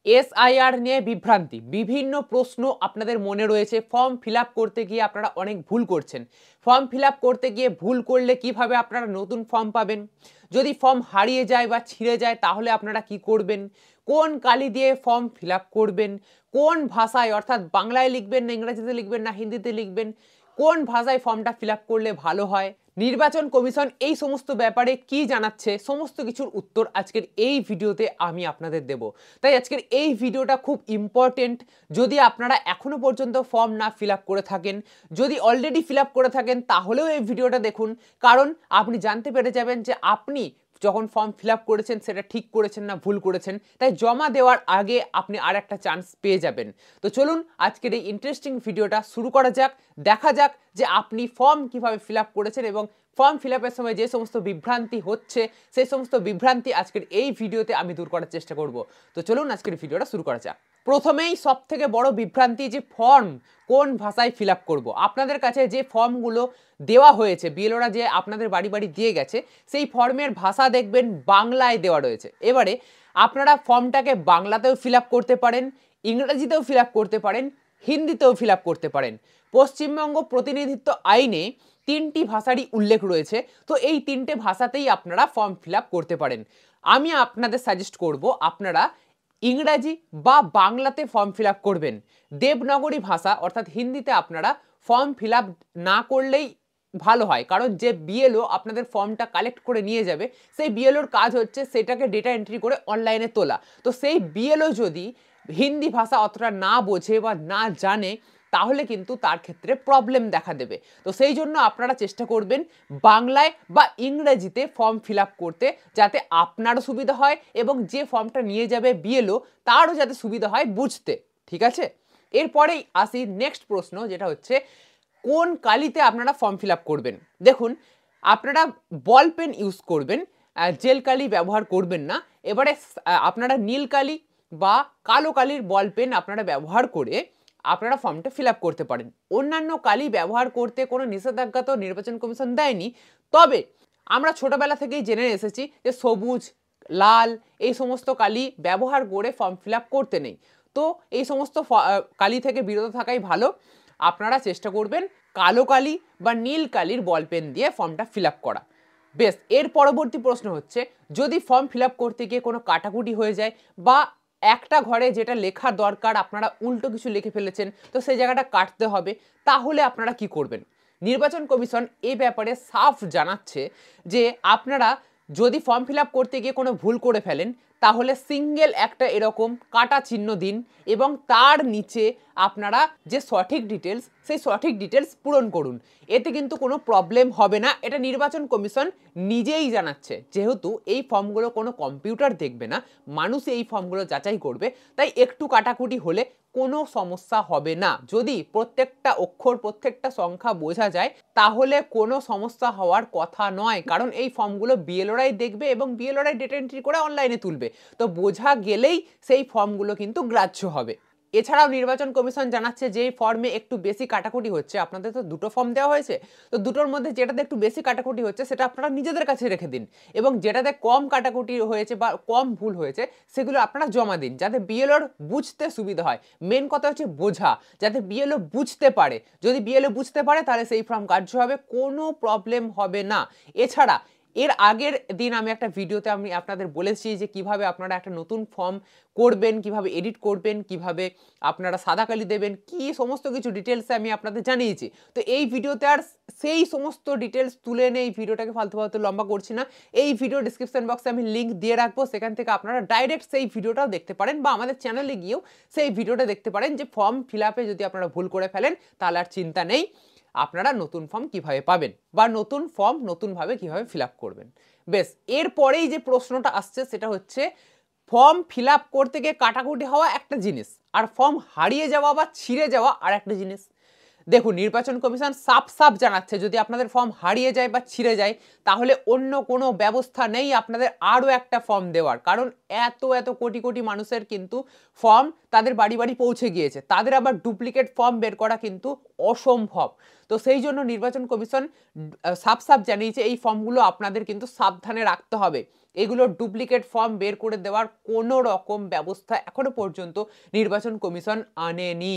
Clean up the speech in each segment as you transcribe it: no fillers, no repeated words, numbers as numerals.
SIR নিয়ে বিভ্রান্তি, বিভিন্ন প্রশ্ন আপনাদের মনে রয়েছে। ফর্ম ফিল আপ করতে গিয়ে আপনারা অনেক ভুল করছেন। ফর্ম ফিল আপ করতে গিয়ে ভুল করলে কিভাবে আপনারা নতুন ফর্ম পাবেন, যদি ফর্ম হারিয়ে যায় বা ছিঁড়ে যায় তাহলে আপনারা কি করবেন, কোন কালি দিয়ে ফর্ম ফিল আপ করবেন, কোন ভাষায় অর্থাৎ বাংলায় লিখবেন না ইংরেজিতে লিখবেন না হিন্দিতে লিখবেন, কোন ভাষায় ফর্মটা ফিল আপ করলে ভালো হয়, নির্বাচন কমিশন এই সমস্ত ব্যাপারে কি জানাচ্ছে, সমস্ত কিছুর উত্তর আজকের এই ভিডিওতে আমি আপনাদের দেব। তাই আজকের এই ভিডিওটা খুব ইম্পর্টেন্ট। যদি আপনারা এখনো পর্যন্ত ফর্ম না ফিল আপ করে থাকেন, যদি অলরেডি ফিল আপ করে থাকেন তাহলেও এই ভিডিওটা দেখুন, কারণ আপনি জানতে পেরে যাবেন যে আপনি যখন ফর্ম ফিল আপ করেছেন সেটা ঠিক করেছেন না ভুল করেছেন। তাই জমা দেওয়ার আগে আপনি আর একটা চান্স পেয়ে যাবেন। তো চলুন আজকের এই ইন্টারেস্টিং ভিডিওটা শুরু করা যাক। দেখা যাক যে আপনি ফর্ম কিভাবে ফিল আপ করেছেন এবং ফর্ম ফিল আপের সময় যে সমস্ত বিভ্রান্তি হচ্ছে সেই সমস্ত বিভ্রান্তি আজকের এই ভিডিওতে আমি দূর করার চেষ্টা করব। তো চলুন আজকের ভিডিওটা শুরু করা যাক। প্রথমেই সব থেকে বড় বিভ্রান্তি যে ফর্ম কোন ভাষায় ফিল আপ করবো। আপনাদের কাছে যে ফর্মগুলো দেওয়া হয়েছে, বিএলওরা যে আপনাদের বাড়ি বাড়ি দিয়ে গেছে, সেই ফর্মের ভাষা দেখবেন বাংলায় দেওয়া রয়েছে। এবারে আপনারা ফর্মটাকে বাংলাতেও ফিল আপ করতে পারেন, ইংরেজিতেও ফিল আপ করতে পারেন, হিন্দিতেও ফিল আপ করতে পারেন। পশ্চিমবঙ্গ প্রতিনিধিত্ব আইনে 3টি ভাষারই উল্লেখ রয়েছে। তো এই 3টে ভাষাতেই আপনারা ফর্ম ফিল আপ করতে পারেন। আমি আপনাদের সাজেস্ট করব আপনারা ইংরাজি বা বাংলাতে ফর্ম ফিল আপ করবেন। দেবনাগরী ভাষা অর্থাৎ হিন্দিতে আপনারা ফর্ম ফিল আপ না করলেই ভালো হয়, কারণ যে বিএলও আপনাদের ফর্মটা কালেক্ট করে নিয়ে যাবে সেই বিএলওর কাজ হচ্ছে সেটাকে ডেটা এন্ট্রি করে অনলাইনে তোলা। তো সেই বিএলও যদি হিন্দি ভাষা অতটা না বোঝে বা না জানে তাহলে কিন্তু তার ক্ষেত্রে প্রবলেম দেখা দেবে। তো সেই জন্য আপনারা চেষ্টা করবেন বাংলায় বা ইংরেজিতে ফর্ম ফিল আপ করতে, যাতে আপনারও সুবিধা হয় এবং যে ফর্মটা নিয়ে যাবে বিএলও তারও যাতে সুবিধা হয় বুঝতে। ঠিক আছে, এরপরেই আসি নেক্সট প্রশ্ন, যেটা হচ্ছে কোন কালিতে আপনারা ফর্ম ফিল আপ করবেন। দেখুন, আপনারা বল পেন ইউজ করবেন, জেল কালি ব্যবহার করবেন না। এবারে আপনারা নীল কালি বা কালো কালির বল পেন আপনারা ব্যবহার করে আপনারা ফর্মটা ফিল আপ করতে পারেন। অন্যান্য কালি ব্যবহার করতে কোনো নিষেধাজ্ঞা তো নির্বাচন কমিশন দেয়নি, তবে আমরা ছোটবেলা থেকেই জেনে এসেছি যে সবুজ, লাল এই সমস্ত কালি ব্যবহার করে ফর্ম ফিল আপ করতে নেই। তো এই সমস্ত কালি থেকে বিরত থাকাই ভালো। আপনারা চেষ্টা করবেন কালো কালি বা নীল কালির বল পেন দিয়ে ফর্মটা ফিল আপ করা। বেশ, এর পরবর্তী প্রশ্ন হচ্ছে যদি ফর্ম ফিল আপ করতে গিয়ে কোনো কাটাকুটি হয়ে যায় বা একটা ঘরে যেটা লেখা দরকার আপনারা উল্টো কিছু লিখে ফেলেছেন, তো সেই জায়গাটা কাটতে হবে, তাহলে আপনারা কি করবেন। নির্বাচন কমিশন এই ব্যাপারে সাফ জানাচ্ছে যে আপনারা যদি ফর্ম ফিল আপ করতে গিয়ে কোনো ভুল করে ফেলেন তাহলে সিঙ্গেল একটা এরকম কাটা চিহ্ন দিন এবং তার নিচে আপনারা যে সঠিক ডিটেলস সেই সঠিক ডিটেলস পূরণ করুন। এতে কিন্তু কোনো প্রবলেম হবে না, এটা নির্বাচন কমিশন নিজেই জানাচ্ছে। যেহেতু এই ফর্মগুলো কোনো কম্পিউটার দেখবে না, মানুষ এই ফর্মগুলো যাচাই করবে, তাই একটু কাটাকুটি হলে কোনো সমস্যা হবে না। যদি প্রত্যেকটা অক্ষর প্রত্যেকটা সংখ্যা বোঝা যায় তাহলে কোনো সমস্যা হওয়ার কথা নয়, কারণ এই ফর্মগুলো বিএলওরাই দেখবে এবং বিএলওরাই ডেটা এন্ট্রি করে অনলাইনে তুলবে। তো বোঝা গেলেই সেই ফর্মগুলো কিন্তু গ্রাহ্য হবে। এছাড়াও নির্বাচন কমিশন জানাচ্ছে যে ফর্মে একটু বেশি কাটাকুটি হচ্ছে, আপনাদের তো দুটো ফর্ম দেওয়া হয়েছে, তো দুটোর মধ্যে যেটাতে একটু বেশি কাটাকুটি হচ্ছে সেটা আপনারা নিজেদের কাছে রেখে দিন এবং যেটাতে কম কাটাকুটি হয়েছে বা কম ভুল হয়েছে সেগুলো আপনারা জমা দিন, যাতে বিএলওর বুঝতে সুবিধা হয়। মেন কথা হচ্ছে বোঝা, যাতে বিএলও বুঝতে পারে। যদি বিএলও বুঝতে পারে তাহলে সেই ফর্ম কার্য হবে, কোনো প্রবলেম হবে না। এছাড়া এর আগের দিন আমি একটা ভিডিওতে আমি আপনাদের বলেছি যে কিভাবে আপনারা একটা নতুন ফর্ম করবেন, কিভাবে এডিট করবেন, কিভাবে আপনারা সাদা কালি দেবেন, কি সমস্ত কিছু ডিটেলসে আমি আপনাদের জানিয়েছি। তো এই ভিডিওতে আর সেই সমস্ত ডিটেলস তুলে এনে এই ভিডিওটাকে ফালতু ফালতু লম্বা করছি না। এই ভিডিও ডিসক্রিপশন বক্সে আমি লিঙ্ক দিয়ে রাখবো, সেখান থেকে আপনারা ডাইরেক্ট সেই ভিডিওটাও দেখতে পারেন বা আমাদের চ্যানেলে গিয়েও সেই ভিডিওটা দেখতে পারেন যে ফর্ম ফিল আপে যদি আপনারা ভুল করে ফেলেন তাহলে আর চিন্তা নেই, আপনারা নতুন ফর্ম কিভাবে পাবেন বা নতুন ফর্ম নতুনভাবে কিভাবে ফিল আপ করবেন। বেশ, এরপরেই যে প্রশ্নটা আসছে সেটা হচ্ছে ফর্ম ফিল আপ করতে গিয়ে কাটাকুটি হওয়া একটা জিনিস আর ফর্ম হারিয়ে যাওয়া বা ছিঁড়ে যাওয়া আর একটা জিনিস। দেখুন, নির্বাচন কমিশন সাফ সাফ জানাচ্ছে যদি আপনাদের ফর্ম হারিয়ে যায় বা ছিঁড়ে যায় তাহলে অন্য কোনো ব্যবস্থা নেই আপনাদের আরও একটা ফর্ম দেওয়ার, কারণ এত এত কোটি কোটি মানুষের কিন্তু ফর্ম তাদের বাড়ি বাড়ি পৌঁছে গিয়েছে, তাদের আবার ডুপ্লিকেট ফর্ম বের করা কিন্তু অসম্ভব। তো সেই জন্য নির্বাচন কমিশন সাফ সাফ জানিয়েছে এই ফর্মগুলো আপনাদের কিন্তু সাবধানে রাখতে হবে। এগুলোর ডুপ্লিকেট ফর্ম বের করে দেওয়ার কোনো রকম ব্যবস্থা এখনো পর্যন্ত নির্বাচন কমিশন আনেনি।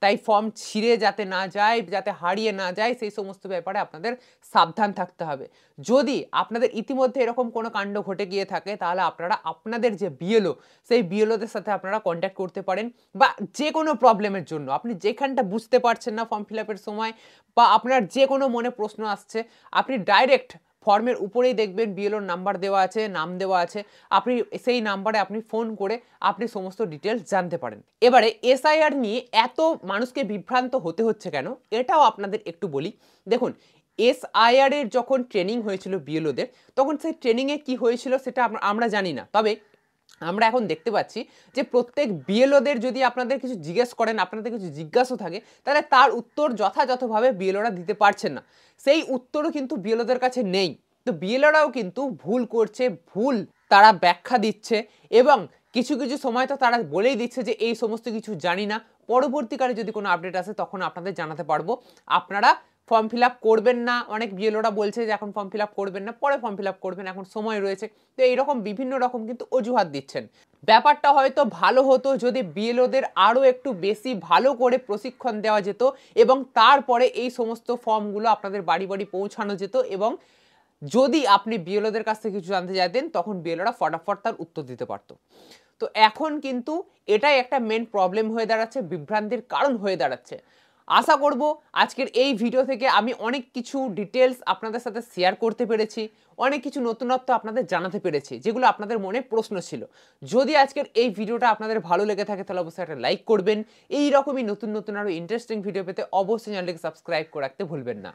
তাই ফর্ম ছিঁড়ে যাতে না যায়, যাতে হারিয়ে না যায়, সেই সমস্ত ব্যাপারে আপনাদের সাবধান থাকতে হবে। যদি আপনাদের ইতিমধ্যে এরকম কোনো কাণ্ড ঘটে গিয়ে থাকে তাহলে আপনারা আপনাদের যে বিএলও, সেই বিএলওদের সাথে আপনারা কন্ট্যাক্ট করতে পারেন, বা যে কোনো প্রবলেমের জন্য আপনি যেখানটা বুঝতে পারছেন না ফর্ম ফিল আপের সময়, বা আপনার যে কোনো মনে প্রশ্ন আসছে, আপনি ডাইরেক্ট ফর্মের উপরেই দেখবেন বিএলওর নাম্বার দেওয়া আছে, নাম দেওয়া আছে, আপনি সেই নাম্বারে আপনি ফোন করে আপনি সমস্ত ডিটেলস জানতে পারেন। এবারে এসআইআর নিয়ে এত মানুষকে বিভ্রান্ত হতে হচ্ছে কেন, এটাও আপনাদের একটু বলি। দেখুন, এসআইআর এর যখন ট্রেনিং হয়েছিল বিএলওদের, তখন সেই ট্রেনিংয়ে কি হয়েছিল সেটা আমরা জানি না। তবে আমরা এখন দেখতে পাচ্ছি যে প্রত্যেক বিএলওদের যদি আপনাদের কিছু জিজ্ঞেস করেন, আপনাদের কিছু জিজ্ঞাসা থাকে, তাহলে তার উত্তর যথাযথভাবে বিএলওরা দিতে পারছেন না। সেই উত্তরও কিন্তু বিএলওদের কাছে নেই। তো বিএলওরাও কিন্তু ভুল করছে, ভুল তারা ব্যাখ্যা দিচ্ছে, এবং কিছু কিছু সময় তো তারা বলেই দিচ্ছে যে এই সমস্ত কিছু জানি না। পরবর্তীকালে যদি কোনো আপডেট আসে তখন আপনাদের জানাতে পারবো। আপনারা ফর্ম ফিল আপ করবেন না, অনেক বিএলওরা বলছে যে এখন ফর্ম ফিল আপ করবেন না, পরে ফর্ম ফিল আপ করবেন, এখন সময় রয়েছে। তো এইরকম বিভিন্ন রকম কিন্তু অজুহাত দিচ্ছেন। ব্যাপারটা হয়তো ভালো হতো যদি বিএলওদের আরও একটু বেশি ভালো করে প্রশিক্ষণ দেওয়া যেত, এবং তারপরে এই সমস্ত ফর্মগুলো আপনাদের বাড়ি বাড়ি পৌঁছানো যেত, এবং যদি আপনি বিএলওদের কাছ থেকে কিছু জানতে চাইতেন তখন বিএলওরা ফটাফট তার উত্তর দিতে পারত। তো এখন কিন্তু এটাই একটা মেন প্রবলেম হয়ে দাঁড়াচ্ছে, বিভ্রান্তির কারণ হয়ে দাঁড়াচ্ছে। আশা করব আজকের এই ভিডিও থেকে আমি অনেক কিছু ডিটেলস আপনাদের সাথে শেয়ার করতে পেরেছি, অনেক কিছু নতুনত্ব আপনাদের জানাতে পেরেছি, যেগুলো আপনাদের মনে প্রশ্ন ছিল। যদি আজকের এই ভিডিওটা আপনাদের ভালো লেগে থাকে তাহলে অবশ্যই একটা লাইক করবেন। এই রকমই নতুন নতুন আরও ইন্টারেস্টিং ভিডিও পেতে অবশ্যই চ্যানেলটিকে সাবস্ক্রাইব করে রাখতে ভুলবেন না।